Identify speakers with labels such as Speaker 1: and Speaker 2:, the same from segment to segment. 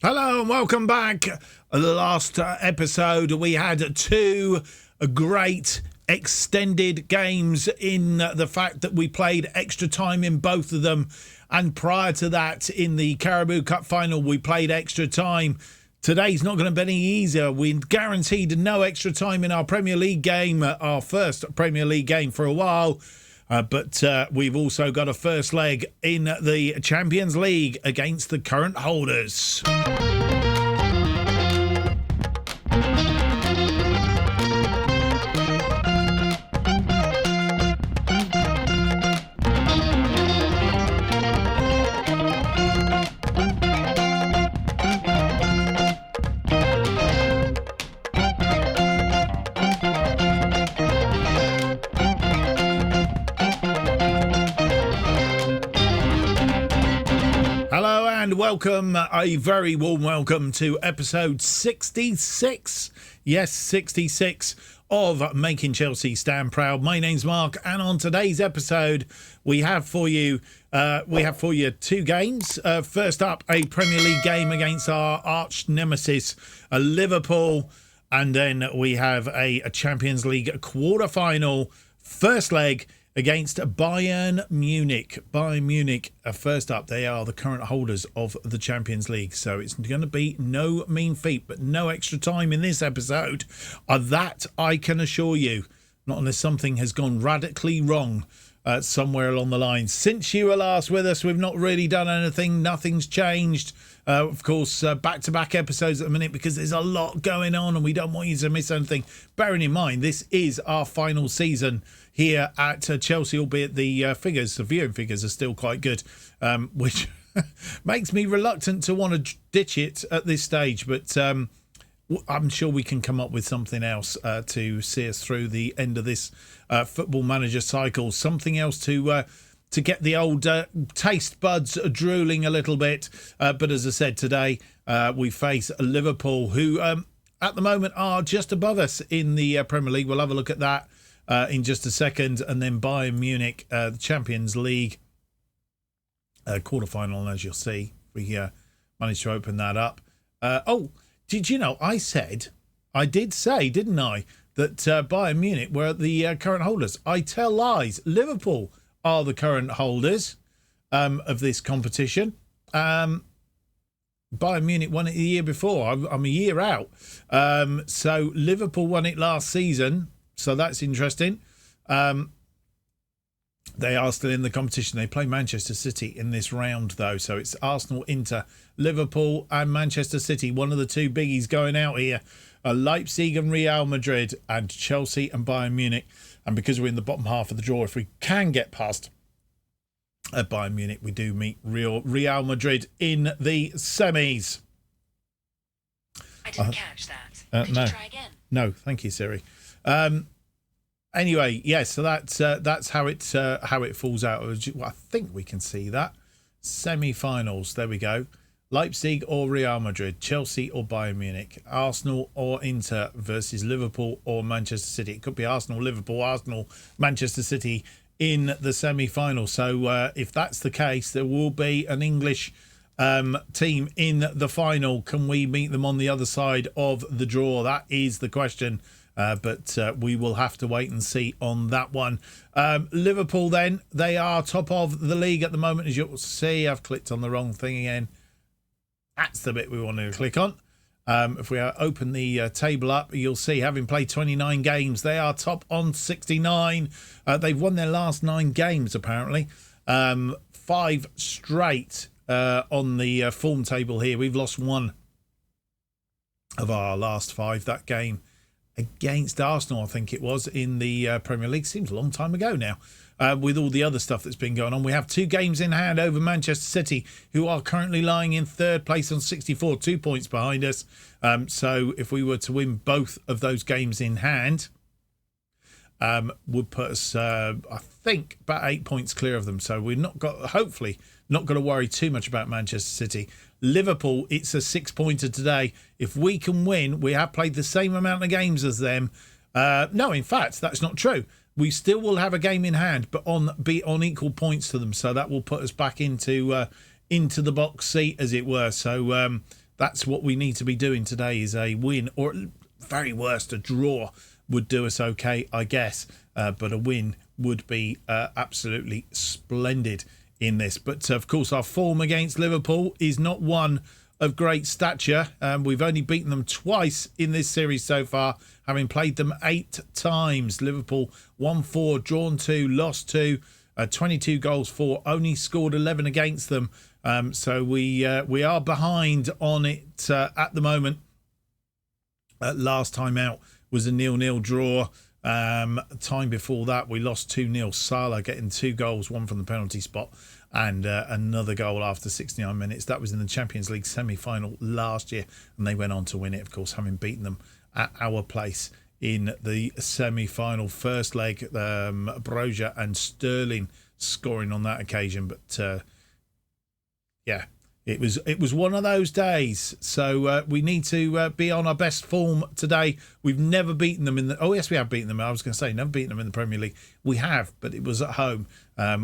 Speaker 1: Hello and welcome back. The last episode, we had two great extended games in the fact that we played extra time in both of them. And prior to that, in the Carabao Cup final, we played extra time. Today's not going to be any easier. We guaranteed no extra time in our Premier League game, our first Premier League game for a while. But we've also got a first leg in the Champions League against the current holders. Welcome, a very warm welcome to episode 66. Yes, 66 of Making Chelsea Stand Proud. My name's Mark, and on today's episode, we have for you two games. First up, a Premier League game against our arch nemesis, Liverpool, and then we have a Champions League quarter-final first leg against Bayern Munich. Bayern Munich, first up, they are the current holders of the Champions League. So it's going to be no mean feat, but no extra time in this episode. That I can assure you, not unless something has gone radically wrong somewhere along the line. Since you were last with us, we've not really done anything. Nothing's changed. Of course, back-to-back episodes at the minute because there's a lot going on and we don't want you to miss anything. Bearing in mind, this is our final season here at Chelsea, albeit the viewing figures are still quite good, which makes me reluctant to want to ditch it at this stage. But I'm sure we can come up with something else to see us through the end of this football manager cycle. Something else to get the old taste buds drooling a little bit. But as I said, today we face Liverpool, who at the moment are just above us in the Premier League. We'll have a look at that in just a second. And then Bayern Munich, the Champions League quarterfinal, and as you'll see, we managed to open that up. Did you know I did say, didn't I, that Bayern Munich were the current holders? I tell lies. Liverpool are the current holders of this competition. Bayern Munich won it the year before. I'm a year out. So Liverpool won it last season. So that's interesting. They are still in the competition. They play Manchester City in this round, though. So it's Arsenal, Inter, Liverpool and Manchester City. One of the two biggies going out here. Leipzig and Real Madrid, and Chelsea and Bayern Munich. And because we're in the bottom half of the draw, if we can get past Bayern Munich, we do meet Real Madrid in the semis.
Speaker 2: I didn't catch that. Could
Speaker 1: no.
Speaker 2: you try again?
Speaker 1: No, thank you, Siri. Anyway, yes, so that's how it falls out. Well, I think we can see that. Semi-finals, there we go. Leipzig or Real Madrid, Chelsea or Bayern Munich, Arsenal or Inter versus Liverpool or Manchester City. It could be Arsenal, Liverpool, Arsenal, Manchester City in the semi-final. So if that's the case, there will be an English team in the final. Can we meet them on the other side of the draw? That is the question. But we will have to wait and see on that one. Liverpool, then, they are top of the league at the moment, as you'll see. I've clicked on the wrong thing again. That's the bit we wanted to click on. If we open the table up, you'll see, having played 29 games, they are top on 69. They've won their last 9 games, apparently. 5 straight on the form table here. We've lost 1 of our last 5. That game against Arsenal, I think it was, in the Premier League. Seems a long time ago now. With all the other stuff that's been going on. We have 2 games in hand over Manchester City, who are currently lying in 3rd place on 64, 2 points behind us. So if we were to win both of those games in hand, would put us, I think, about 8 points clear of them. So we're hopefully not going to worry too much about Manchester City. Liverpool, it's a 6-pointer today. If we can win, we have played the same amount of games as them. No, in fact, that's not true. We still will have a game in hand, but be on equal points to them. So that will put us back into the box seat, as it were. So that's what we need to be doing today, is a win, or at very worst a draw would do us okay, I guess, but a win would be absolutely splendid in this. But of course our form against Liverpool is not one of great stature. We've only beaten them twice in this series so far, having played them 8 times. Liverpool won 4, drawn 2, lost 2, 22 goals for, only scored 11 against them. So we are behind on it at the moment. Last time out was a 0-0 draw. Time before that we lost 2-0. Salah getting 2 goals, one from the penalty spot and another goal after 69 minutes. That was in the Champions League semi-final last year, and they went on to win it, of course, having beaten them at our place in the semi-final. First leg, Broja and Sterling scoring on that occasion, but yeah, it was one of those days. So we need to be on our best form today. We've never beaten them in the... Oh, yes, we have beaten them. I was going to say, never beaten them in the Premier League. We have, but it was at home.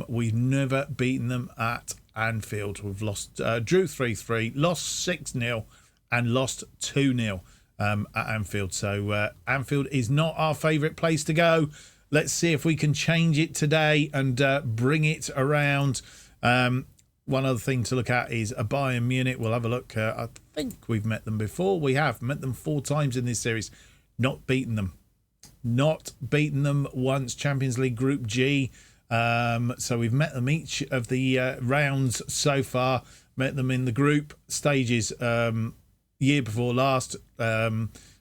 Speaker 1: We've never beaten them at Anfield. We've lost, drew 3-3, lost 6-0, and lost 2-0 at Anfield. So Anfield is not our favourite place to go. Let's see if we can change it today and bring it around. One other thing to look at is a Bayern Munich. We'll have a look. I think we've met them before. We have met them 4 times in this series. Not beaten them. Not beaten them once. Champions League Group G. So we've met them each of the rounds so far. Met them in the group stages year before last.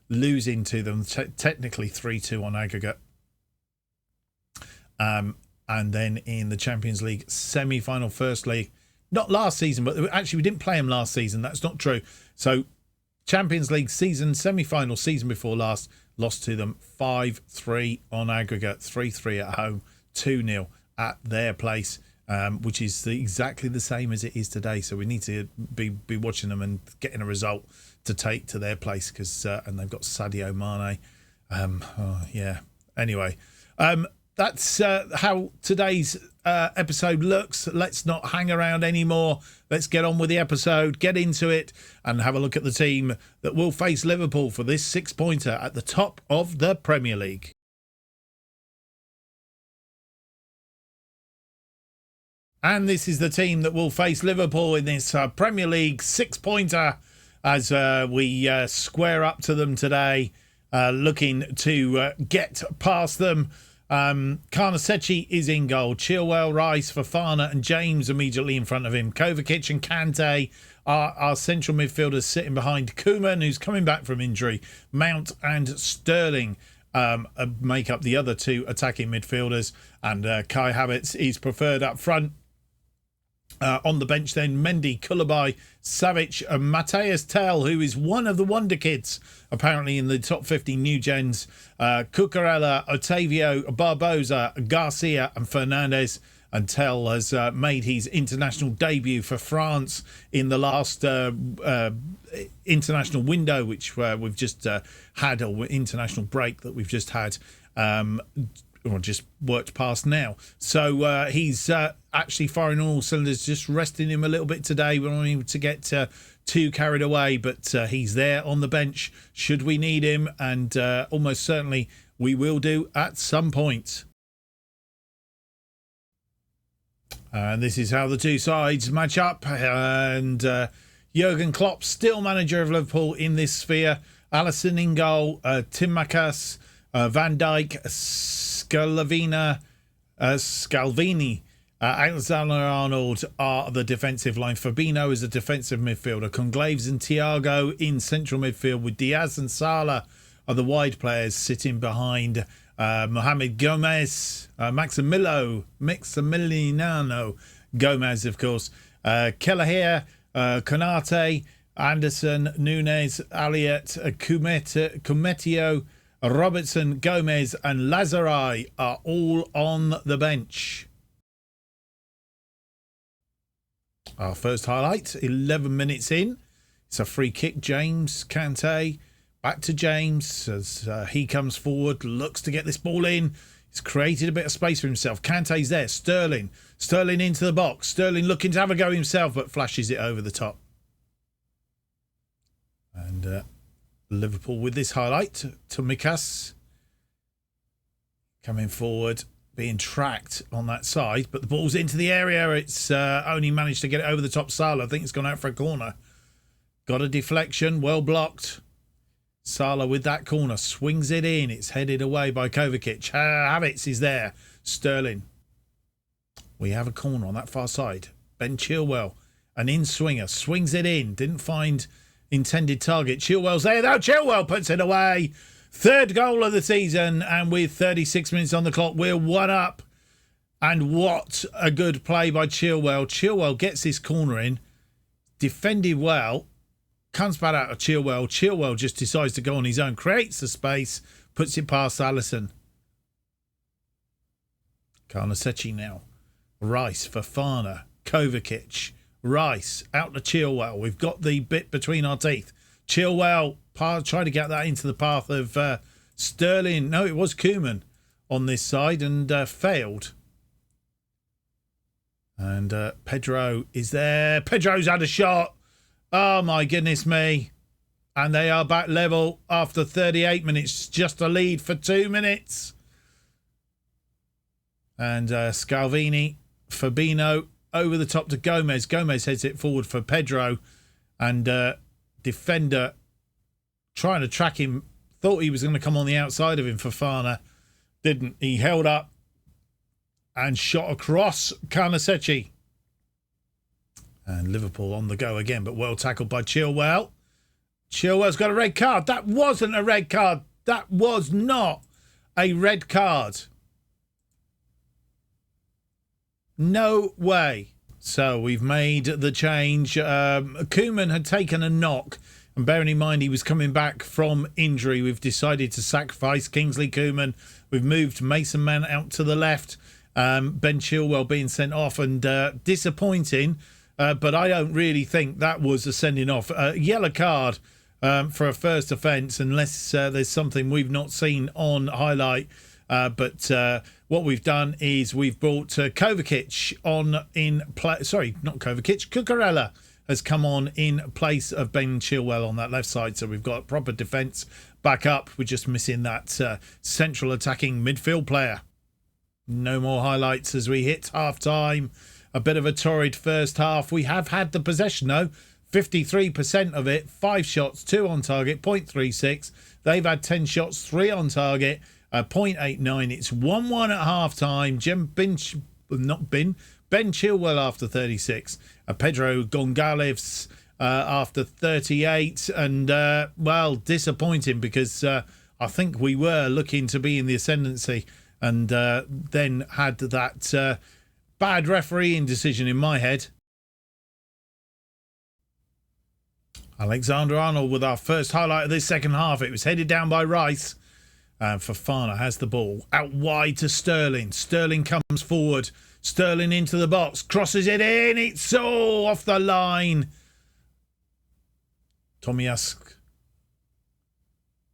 Speaker 1: Losing to them technically 3-2 on aggregate. And then in the Champions League semi-final first leg. Not last season, but actually we didn't play them last season. That's not true. So Champions League season, semi-final season before last, lost to them 5-3 on aggregate, 3-3 at home, 2-0 at their place, which is exactly the same as it is today. So we need to be watching them and getting a result to take to their place, because and they've got Sadio Mane. Yeah. Anyway, that's how today's episode looks. Let's not hang around anymore. Let's get on with the episode, get into it, and have a look at the team that will face Liverpool for this 6-pointer at the top of the Premier League. And this is the team that will face Liverpool in this Premier League 6-pointer as we square up to them today, looking to get past them. Karnasechi is in goal. Chilwell, Rice, Fofana and James immediately in front of him. Kovacic and Kante are our central midfielders, sitting behind Koeman, who's coming back from injury. Mount and Sterling make up the other 2 attacking midfielders, and Kai Havertz is preferred up front. On the bench then, Mendy, Koulibaly, Savic and Mateus Tell, who is one of the wonder kids apparently in the top 50 new gens. Cucurella, Otavio, Barbosa, Garcia and Fernandes. And Tell has made his international debut for France in the last international window, which we've just had, or international break that we've just had. Or just worked past now. So he's actually firing on all cylinders, just resting him a little bit today. We don't want him to get too carried away, but he's there on the bench should we need him, and almost certainly we will do at some point. And this is how the 2 sides match up, and Jurgen Klopp, still manager of Liverpool in this sphere. Alisson in goal, Timmakas, Van Dijk, Scalvini, Alexander-Arnold are the defensive line. Fabinho is a defensive midfielder. Conglaves and Thiago in central midfield, with Diaz and Salah are the wide players sitting behind Mohamed Gomez, Maximiliano Gomez, of course, Kelleher, Konate, Anderson, Nunes, Aliet, Kumetio, Robertson, Gomez and Lazari are all on the bench. Our first highlight, 11 minutes in. It's a free kick. James, Kante, back to James as he comes forward, looks to get this ball in. He's created a bit of space for himself. Kante's there. Sterling into the box. Sterling looking to have a go himself, but flashes it over the top. And Liverpool with this highlight. Nemisis coming forward, being tracked on that side, but the ball's into the area. It's only managed to get it over the top. Salah, I think it's gone out for a corner. Got a deflection, well blocked. Salah with that corner, swings it in. It's headed away by Kovacic. Havertz is there. Sterling. We have a corner on that far side. Ben Chilwell, an in-swinger, swings it in. Didn't find intended target. Chilwell's there though. Chilwell puts it away. Third goal of the season, and with 36 minutes on the clock, we're 1 up. And what a good play by Chilwell. Chilwell gets this corner in, defended well, comes back out of Chilwell. Chilwell just decides to go on his own, creates the space, puts it past Alisson. Karnasecchi now. Rice, Fofana, Kovacic, Rice, out to Chilwell. We've got the bit between our teeth. Chilwell tried to get that into the path of Sterling. No, it was Koeman on this side and failed. And Pedro is there. Pedro's had a shot. Oh, my goodness me. And they are back level after 38 minutes. Just a lead for 2 minutes. And Scalvini, Fabinho, over the top to Gomez. Gomez heads it forward for Pedro. And defender trying to track him. Thought he was going to come on the outside of him. Fofana didn't. He held up and shot across Karnasecchi. And Liverpool on the go again, but well tackled by Chilwell. Chilwell's got a red card. That wasn't a red card. That was not a red card. No way. So we've made the change. Koeman had taken a knock. And bearing in mind he was coming back from injury, we've decided to sacrifice Kingsley Koeman. We've moved Mason Mount out to the left. Ben Chilwell being sent off, and disappointing. But I don't really think that was a sending off. Yellow card for a first offence, unless there's something we've not seen on highlight. But what we've done is we've brought Kovacic on in place. Sorry, not Kovacic. Cucurella has come on in place of Ben Chilwell on that left side. So we've got proper defence back up. We're just missing that central attacking midfield player. No more highlights as we hit half-time. A bit of a torrid first half. We have had the possession, though. 53% of it. 5 shots, 2 on target, 0.36. They've had 10 shots, 3 on target, 0.89. It's 1-1 at half-time. Ben Chilwell after 36. Pedro Gonçalves after 38. And, well, disappointing because I think we were looking to be in the ascendancy. And then had that bad refereeing decision in my head. Alexander-Arnold with our first highlight of this second half. It was headed down by Rice. Fofana has the ball out wide to Sterling. Sterling comes forward. Sterling into the box. Crosses it in. It's all off the line. Tomiyasu.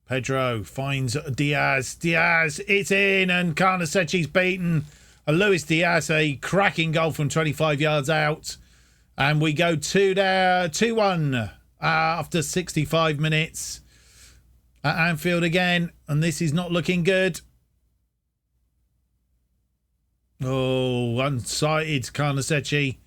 Speaker 1: Pedro finds Diaz. Diaz, it's in, and Karnasecchi's beaten. Luis Diaz, a cracking goal from 25 yards out. And we go 2-1 after 65 minutes at Anfield again. And this is not looking good. Oh, unsighted Karnasecchi.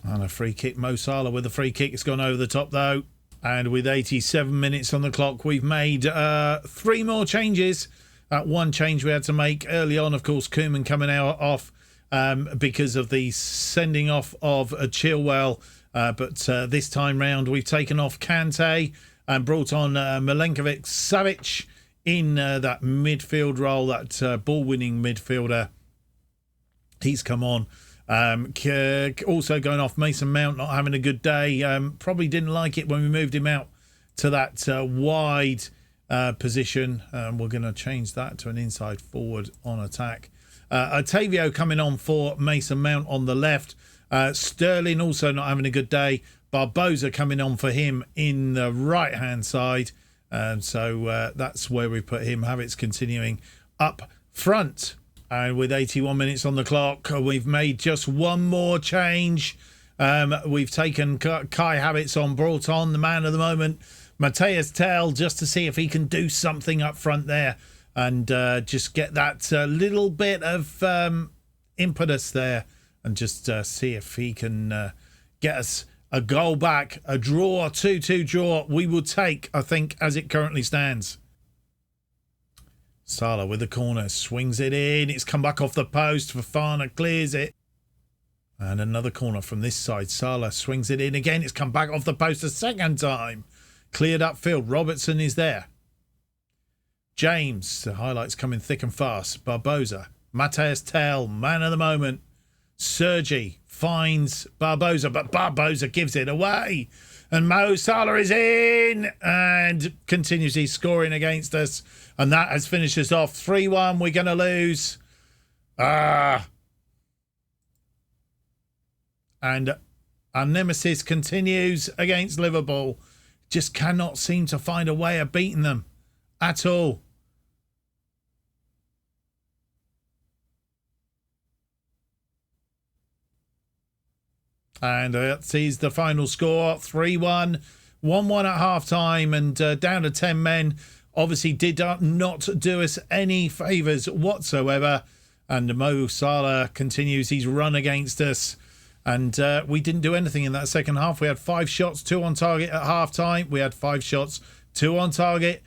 Speaker 1: And a free kick. Mo Salah with a free kick. It's gone over the top, though. And with 87 minutes on the clock, we've made 3 more changes. One change we had to make early on, of course, Koeman coming out off because of the sending off of Chilwell. But this time round, we've taken off Kante and brought on Milenkovic-Savic in that midfield role, that ball-winning midfielder. He's come on. Also going off Mason Mount, not having a good day. Probably didn't like it when we moved him out to that wide position. We're going to change that to an inside forward on attack. Otavio coming on for Mason Mount on the left. Sterling also not having a good day. Barbosa coming on for him in the right hand side. So that's where we put him. Havertz continuing up front. And with 81 minutes on the clock, we've made just one more change. We've taken Kai Havertz on, brought on the man of the moment, Matthias Tell, just to see if he can do something up front there and just get that little bit of impetus there and just see if he can get us a goal back. A draw, 2-2 draw, we will take, I think, as it currently stands. Salah with the corner, swings it in. It's come back off the post. Fofana clears it. And another corner from this side. Salah swings it in again. It's come back off the post a second time. Cleared upfield. Robertson is there. James, the highlights coming thick and fast. Barbosa, Matthias Tell, man of the moment. Sergi finds Barbosa, but Barbosa gives it away. And Mo Salah is in and continues his scoring against us. And that has finished us off 3-1. We're going to lose. And our Nemesis continues against Liverpool. Just cannot seem to find a way of beating them at all. And that sees the final score, 3-1, 1-1 at half-time, and down to 10 men. Obviously did not do us any favours whatsoever. And Mo Salah continues his run against us. And we didn't do anything in that second half. We had 5 shots, 2 on target at half-time. We had 5 shots, 2 on target.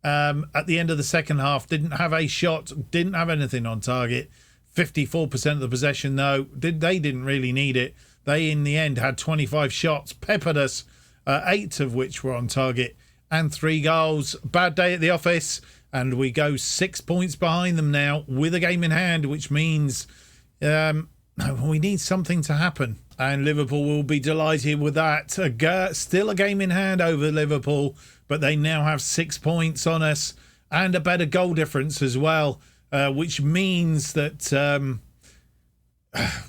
Speaker 1: At the end of the second half, didn't have a shot, didn't have anything on target. 54% of the possession, though. They didn't really need it. They, in the end, had 25 shots, peppered us, 8 of which were on target, and 3 goals. Bad day at the office, and we go 6 points behind them now with a game in hand, which means we need something to happen. And Liverpool will be delighted with that. Still a game in hand over Liverpool, but they now have 6 points on us and a better goal difference as well, which means that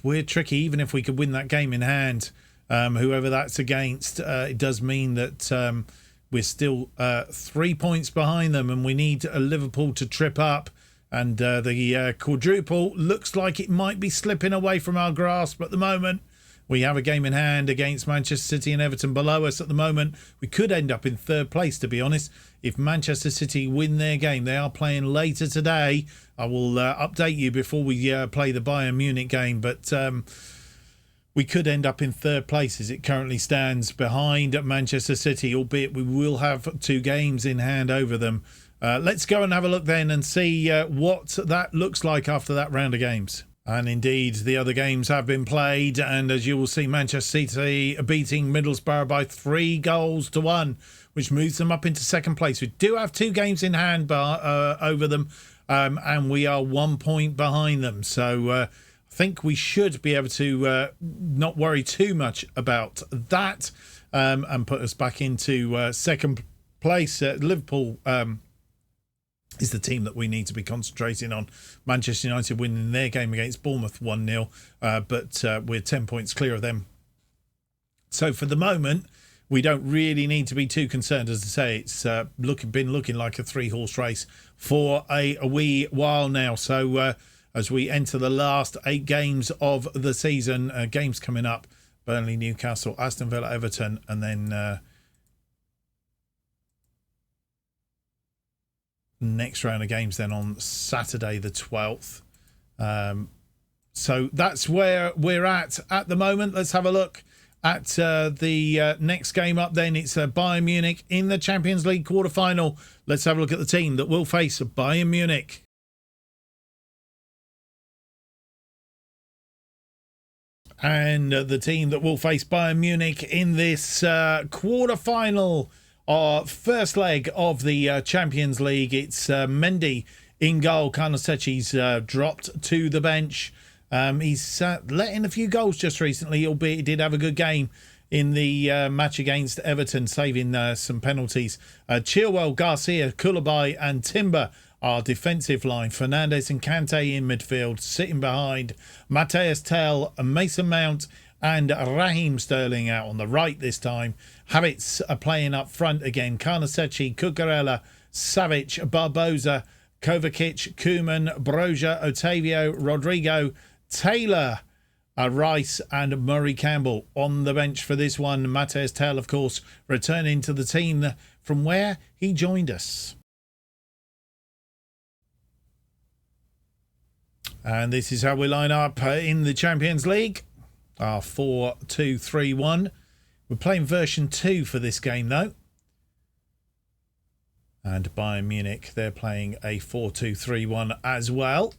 Speaker 1: we're tricky. Even if we could win that game in hand, whoever that's against, it does mean that we're still 3 points behind them, and we need Liverpool to trip up. And the quadruple looks like it might be slipping away from our grasp at the moment. We have a game in hand against Manchester City and Everton below us at the moment. We could end up in 3rd place, to be honest, if Manchester City win their game. They are playing later today. I will update you before we play the Bayern Munich game, but we could end up in 3rd place as it currently stands behind Manchester City, albeit we will have 2 games in hand over them. Let's go and have a look then and see what that looks like after that round of games. And indeed, the other games have been played, and as you will see, Manchester City beating Middlesbrough by 3-1, which moves them up into 2nd place. We do have 2 games in hand over them, and we are 1 point behind them. So I think we should be able to not worry too much about that and put us back into 2nd place. Liverpool is the team that we need to be concentrating on. Manchester United winning their game against Bournemouth 1-0, but we're 10 points clear of them. So for the moment, we don't really need to be too concerned. As I say, it's been looking like a 3-horse race for a wee while now. So as we enter the last 8 games of the season, games coming up, Burnley, Newcastle, Aston Villa, Everton, and then next round of games then on Saturday the 12th. So that's where we're at the moment. Let's have a look at the next game up then. It's Bayern Munich in the Champions League quarter-final. Let's have a look at the team that will face Bayern Munich. And the team that will face Bayern Munich in this quarter-final first leg of the Champions League. It's Mendy in goal. Karnasecchi's dropped to the bench. He's let in a few goals just recently, albeit he did have a good game in the match against Everton, saving some penalties. Chilwell, Garcia, Koulibaly and Timber are defensive line. Fernandes and Kante in midfield, sitting behind Matthias Tell, Mason Mount and Raheem Sterling out on the right this time. Havertz are playing up front again. Karnasecchi, Cucurella, Savic, Barbosa, Kovacic, Koeman, Broja, Otavio, Rodrigo, Taylor, Rice and Murray Campbell on the bench for this one. Matthias Tell, of course, returning to the team from where he joined us. And this is how we line up in the Champions League. Our 4-2-3-1. We're playing version 2 for this game, though. And Bayern Munich, they're playing a 4-2-3-1 as well.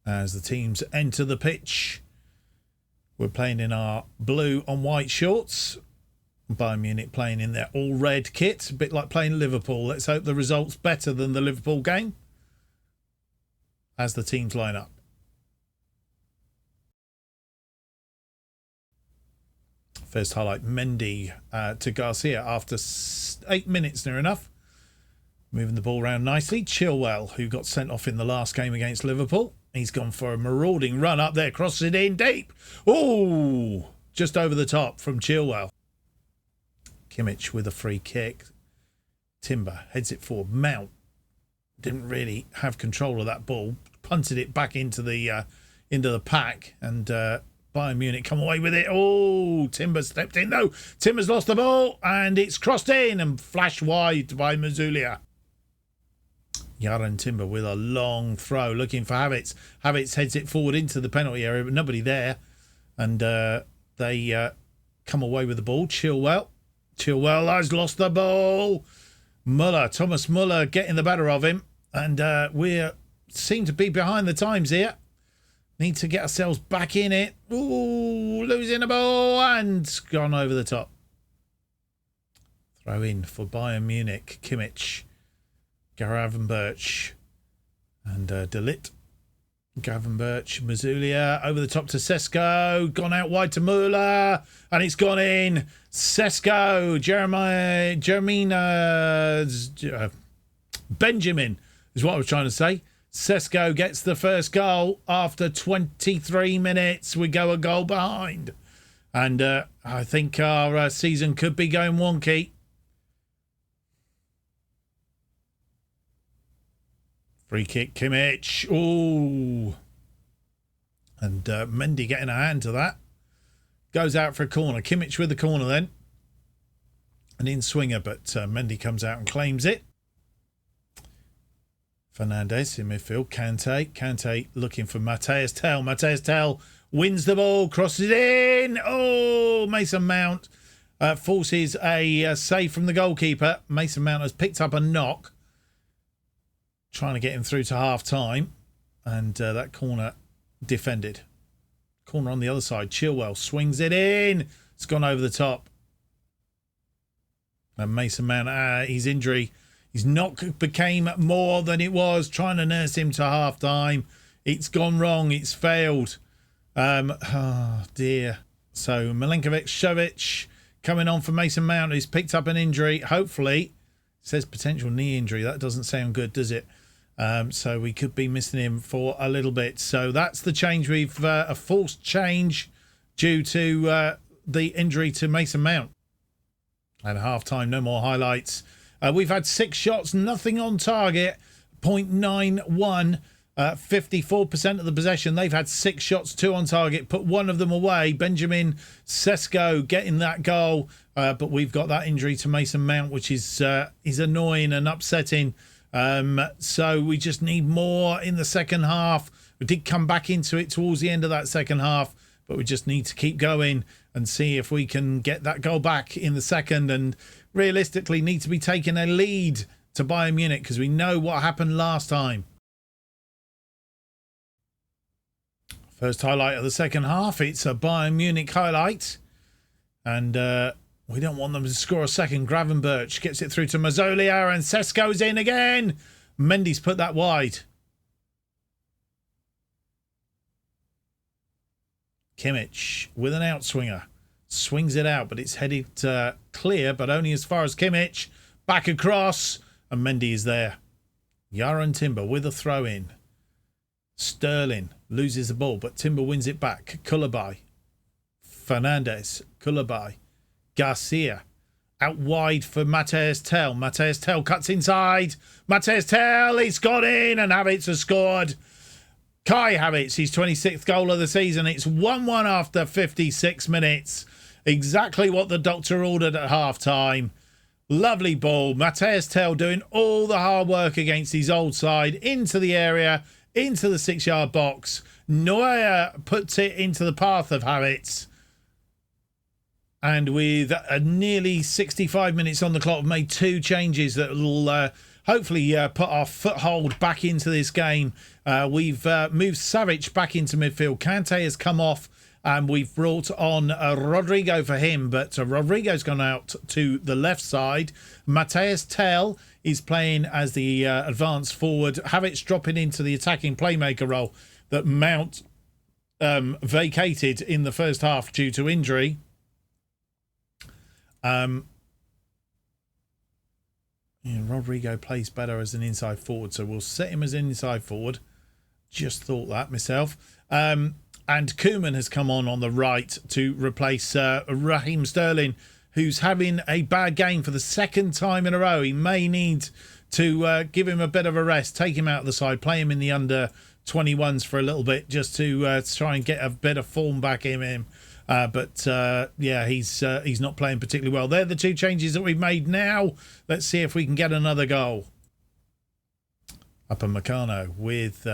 Speaker 1: As the teams enter the pitch, we're playing in our blue and white shorts. Bayern Munich playing in their all-red kit, a bit like playing Liverpool. Let's hope the result's better than the Liverpool game as the teams line up. First highlight, Mendy to Garcia after 8 minutes, near enough. Moving the ball around nicely. Chilwell, who got sent off in the last game against Liverpool. He's gone for a marauding run up there, crosses it in deep. Oh, just over the top from Chilwell. Kimmich with a free kick. Timber heads it forward. Mount didn't really have control of that ball. Punted it back into the pack, and Bayern Munich come away with it. Oh, Timber stepped in though. Timber's lost the ball, and it's crossed in and flashed wide by Mazulia. Yaran Timber with a long throw, looking for Havertz. Havertz heads it forward into the penalty area, but nobody there, and they come away with the ball. Chilwell has lost the ball. Thomas Muller getting the better of him. And we seem to be behind the times here. Need to get ourselves back in it. Ooh, losing the ball and gone over the top. Throw in for Bayern Munich. Kimmich, Gravenberch and De Ligt. Gravenberch, Mazulia over the top to Sesko, gone out wide to Muller, and it's gone in. Sesko, Benjamin is what I was trying to say. Sesko gets the first goal after 23 minutes. We go a goal behind, and I think our season could be going wonky. Free kick, Kimmich. Ooh. And Mendy getting a hand to that. Goes out for a corner. Kimmich with the corner then. An in-swinger, but Mendy comes out and claims it. Fernandes in midfield. Kante looking for Matthias Tell. Matthias Tell wins the ball, crosses it in. Oh, Mason Mount forces a save from the goalkeeper. Mason Mount has picked up a knock, trying to get him through to half time, and that corner defended. Corner on the other side. Chilwell swings it in. It's gone over the top. And Mason Mount, his injury, his knock became more than it was. Trying to nurse him to half time. It's gone wrong. It's failed. Oh dear. So Milinkovic-Savic coming on for Mason Mount, who's picked up an injury. Hopefully, it says potential knee injury. That doesn't sound good, does it? So we could be missing him for a little bit. So that's the change. We've a forced change due to the injury to Mason Mount. At half time, no more highlights. We've had 6 shots, nothing on target, 0.91, 54% of the possession. They've had 6 shots, 2 on target, put 1 of them away. Benjamin Sesko getting that goal, but we've got that injury to Mason Mount, which is annoying and upsetting. So we just need more in the second half. We did come back into it towards the end of that second half, but we just need to keep going and see if we can get that goal back in the second, and realistically need to be taking a lead to Bayern Munich, because we know what happened last time. First highlight of the second half. It's a Bayern Munich highlight, and we don't want them to score a second. Gravenberch gets it through to Mazolia, and Sesko's in again. Mendy's put that wide. Kimmich with an outswinger. Swings it out, but it's headed clear, but only as far as Kimmich. Back across, and Mendy is there. Yaran Timber with a throw in. Sterling loses the ball, but Timber wins it back. Koulibaly. Fernandes. Koulibaly. Garcia. Out wide for Matthias Tell. Matthias Tell cuts inside. Matthias Tell, he's got in, and Havertz has scored. Kai Havertz, his 26th goal of the season. It's 1-1 after 56 minutes. Exactly what the doctor ordered at half-time. Lovely ball. Matthias Tell doing all the hard work against his old side. Into the area, into the 6-yard box. Neuer puts it into the path of Havertz. And with nearly 65 minutes on the clock, we've made 2 changes that will hopefully put our foothold back into this game. We've moved Savic back into midfield. Kante has come off, and we've brought on Rodrigo for him. But Rodrigo's gone out to the left side. Matthias Tell is playing as the advanced forward. Havertz dropping into the attacking playmaker role that Mount vacated in the first half due to injury. Rodrigo plays better as an inside forward, so we'll set him as an inside forward. Just thought that myself. And Koeman has come on the right to replace Raheem Sterling, who's having a bad game for the second time in a row. He may need to give him a bit of a rest, take him out of the side, play him in the under 21s for a little bit, just to try and get a bit of form back in him. But he's not playing particularly well. They're the 2 changes that we've made now. Let's see if we can get another goal. Upamecano with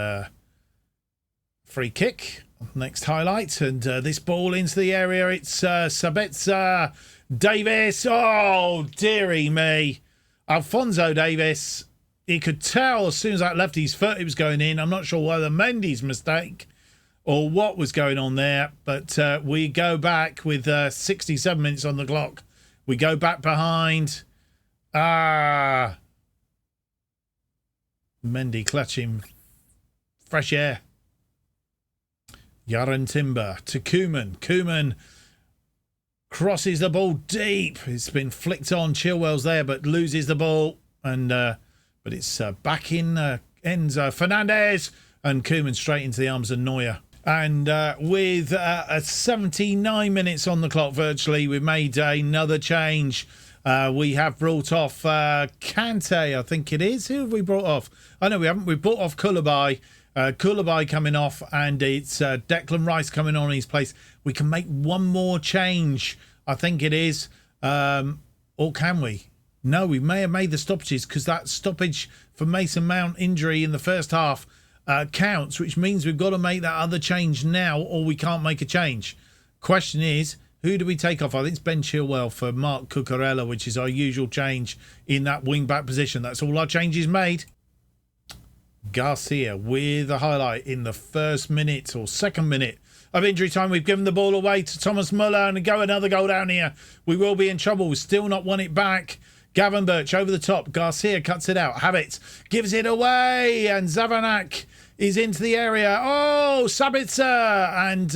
Speaker 1: free kick. Next highlight. And this ball into the area. It's Sabitzer. Davis. Oh, dearie me. Alphonso Davis. He could tell as soon as that left his foot it was going in. I'm not sure whether Mendy's mistake or what was going on there, but we go back with 67 minutes on the clock. We go back behind. Mendy clutching fresh air. Yaron Timber to Koeman. Koeman crosses the ball deep. It's been flicked on. Chilwell's there, but loses the ball. And but it's back in ends Fernandez, and Koeman straight into the arms of Neuer. And with 79 minutes on the clock virtually, we've made another change. We have brought off Kante, I think it is. Who have we brought off? Oh, no, we haven't. We've brought off Koulibaly. Koulibaly coming off, and it's Declan Rice coming on in his place. We can make one more change, I think it is. Or can we? No, we may have made the stoppages because that stoppage for Mason Mount injury in the first half counts, which means we've got to make that other change now or we can't make a change. Question is, who do we take off? I think it's Ben Chilwell for Mark Cucurella, which is our usual change in that wing-back position. That's all our changes made. Garcia with a highlight in the first minute or second minute of injury time. We've given the ball away to Thomas Muller, and another goal down here. We will be in trouble. We've still not won it back. Gavin Birch over the top. Garcia cuts it out. Havertz gives it away, and Zavanak is into the area. Oh, Sabitzer, and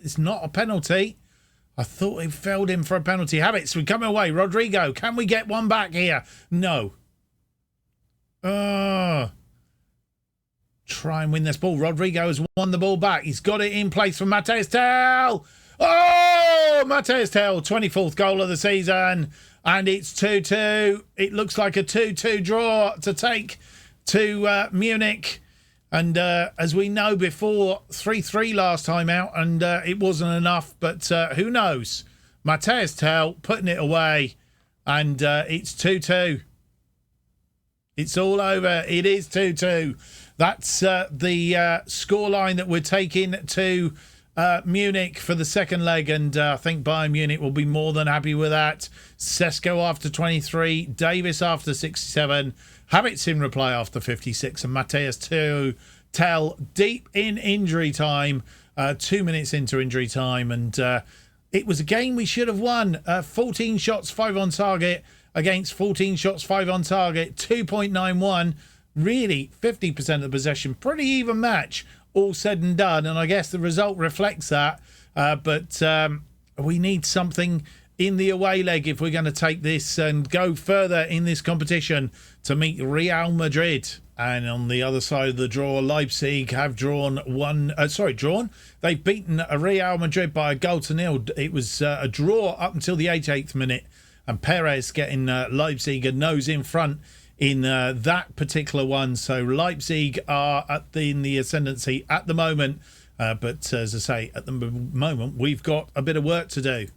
Speaker 1: it's not a penalty. I thought he failed him for a penalty. Havertz, we come away. Rodrigo, can we get one back here? No. Try and win this ball. Rodrigo has won the ball back. He's got it in place for Matthias Tell. Oh, Matthias Tell, 24th goal of the season. And it's 2-2. It looks like a 2-2 draw to take to Munich. And as we know before, 3-3 last time out, and it wasn't enough. But who knows? Matthias Tell putting it away, and it's 2-2. It's all over. It is 2-2. That's the scoreline that we're taking to Munich for the second leg, and I think Bayern Munich will be more than happy with that. Sesko after 23, Davis after 67, Havertz in reply after 56, and Matthias Tell deep in injury time, 2 minutes into injury time, and it was a game we should have won. 14 shots, 5 on target against 14 shots, 5 on target, 2.91. Really, 50% of the possession. Pretty even match, all said and done. And I guess the result reflects that. But we need something in the away leg if we're going to take this and go further in this competition to meet Real Madrid. And on the other side of the draw, Leipzig have drawn. They've beaten Real Madrid by a goal to nil. It was a draw up until the 88th minute. and Perez getting Leipzig a nose in front in that particular one. So Leipzig are in the ascendancy at the moment. But as I say, at the moment, we've got a bit of work to do.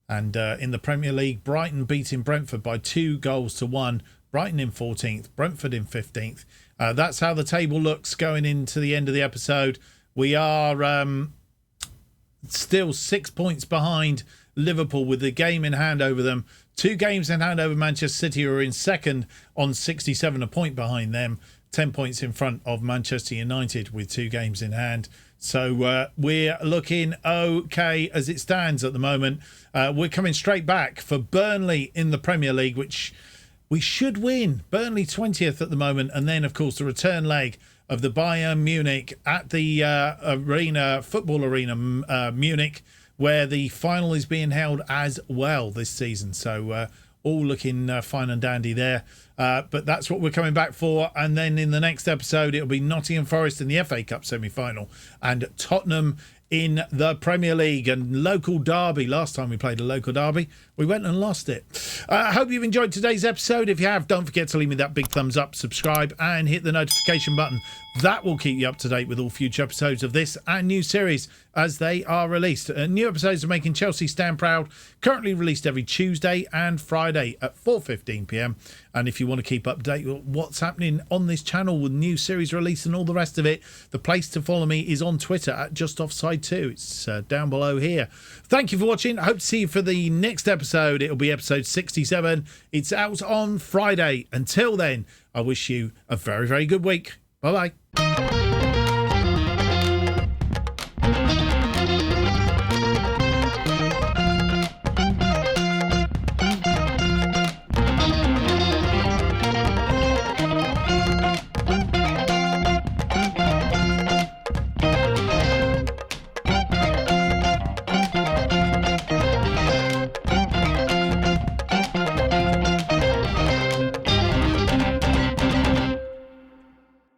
Speaker 1: And in the Premier League, Brighton beating Brentford by 2-1. Brighton in 14th, Brentford in 15th. That's how the table looks going into the end of the episode. We are still 6 points behind Liverpool with the game in hand over them. 2 games in hand over Manchester City, who are in second on 67, a point behind them. 10 points in front of Manchester United with 2 games in hand. So we're looking okay as it stands at the moment. We're coming straight back for Burnley in the Premier League, which we should win. Burnley 20th at the moment. And then, of course, the return leg of the Bayern Munich at the football arena, Munich, where the final is being held as well this season. So all looking fine and dandy there. But that's what we're coming back for. And then in the next episode, it'll be Nottingham Forest in the FA Cup semi-final and Tottenham in the Premier League and local derby. Last time we played a local derby, we went and lost it. I hope you've enjoyed today's episode. If you have, don't forget to leave me that big thumbs up, subscribe and hit the notification button. That will keep you up to date with all future episodes of this and new series as they are released. New episodes of Making Chelsea Stand Proud, currently released every Tuesday and Friday at 4:15 p.m. And if you want to keep up to date with what's happening on this channel with new series release and all the rest of it, the place to follow me is on Twitter at JustOffsideFM. It's down below here. Thank you for watching. I hope to see you for the next episode. It'll be episode 67. It's out on Friday. Until then, I wish you a very, very good week. Bye-bye.